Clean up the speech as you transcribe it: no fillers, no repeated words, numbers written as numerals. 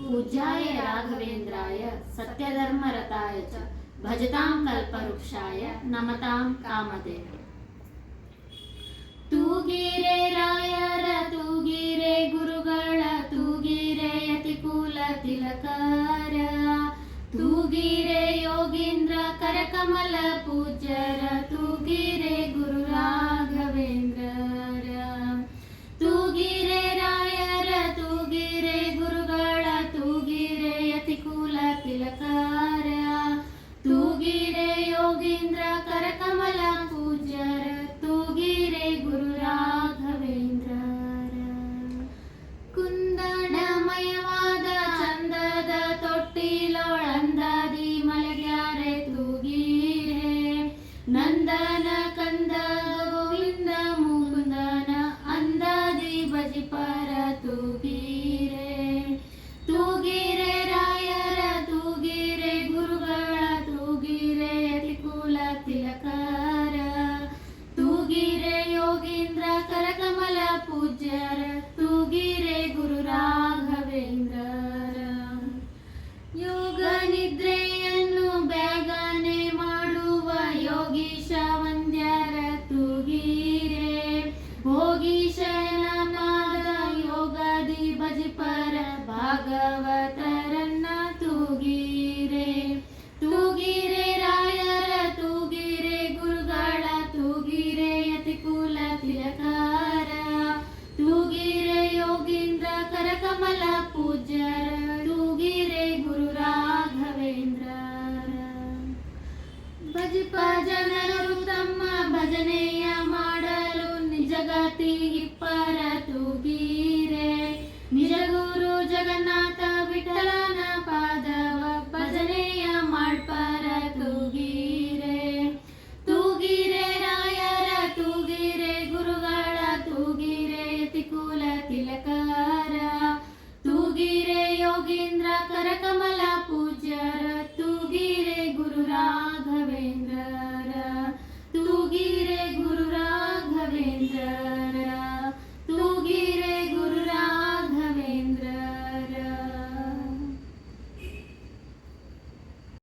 पूज्याय राघवेन्द्राय सत्यधर्मरताय च भजतां कल्पवृक्षाय नमतां कामधेनवे। तूगिरे रायर तूगिरे गुरुಗಳ तूगिरे ಯತಿಕುಲ ತಿಲಕರ तूगिरे योगींद्र करकमल पूज्यर तूगिरे गुरु राघवेन्द्रर तूगिरे रायर तूगिरे गुरुಗಳ तूगिरे ಯತಿಕುಲ ತಿಲಕರ तूगिरे योगींद्र करकमल पूज्यर तूगिरे गुरु ರಾಘವೇಂದ್ರರ ಕುಂದಣಮಯವಾದ ಚಂದದ ತೊಟ್ಟಿಲೊಳಂದಾದಿ ಮಲಗ್ಯಾರೆ ತೂಗಿರೆ ನಂದನ ಕಂದ ಗೋವಿಂದ ಮುಕುಂದನ ಅಂದಾದಿ ಬಜಿಪರ ತೂಗಿರೆ ತೂಗಿರೆ ರಾಯರ ತೂಗಿರೆ ಗುರುಗಳ ತೂಗಿರೆ ಯತಿಕುಲ ತಿಲಕರ तूगिरे योगींद्र करकमल पूज्यर तूगिरे गुरु ರಾಘವೇಂದ್ರರ ಯೋಗ ನಿದ್ರೆಯನ್ನು ಬೇಗನೆ ಮಾಡುವ ಯೋಗೀಶ ವಂದ್ಯರ ತೂಗಿರೆ ಭೋಗೀಶನ ಪಾದ ಯೋಗದಿ ಭಜಿಪರ ಭಾಗವತರನ್ನ ತೂಗಿರೆ ತೂಗಿರೆ ರಾಯರ ತೂಗಿರೆ ಗುರುಗಳ ತೂಗಿರೆ ಯತಿಕುಲ ತಿಲಕರ ತೂಗಿರೆ ಯೋಗೀಂದ್ರ ಕರಕಮಲ पूज्यर तूगिरे गुरु ರಾಘವೇಂದ್ರರ ಭಜಿಪ ಜನರು ತಮ್ಮ ಭಜನೆಯ ಮಾಡಲು ನಿಜಗತಿ ಇಪ್ಪರ ತೂಗಿರೆ ನಿಜ ಗುರು ಜಗನ್ನಾಥ ವಿಠಲನ ಪಾದವ ಭಜನೆಯ ಮಾಡ್ಪರ ತೂಗಿರೆ ತೂಗಿರೆ ರಾಯರ ತೂಗಿರೆ ಗುರುಗಳ ತೂಗಿರೆ ಯತಿಕುಲ ತಿಲಕರ ತೂಗಿರೆ ಯೋಗೀಂದ್ರ ಕರಕಮಲ पूज्यर तूगिरे गुरु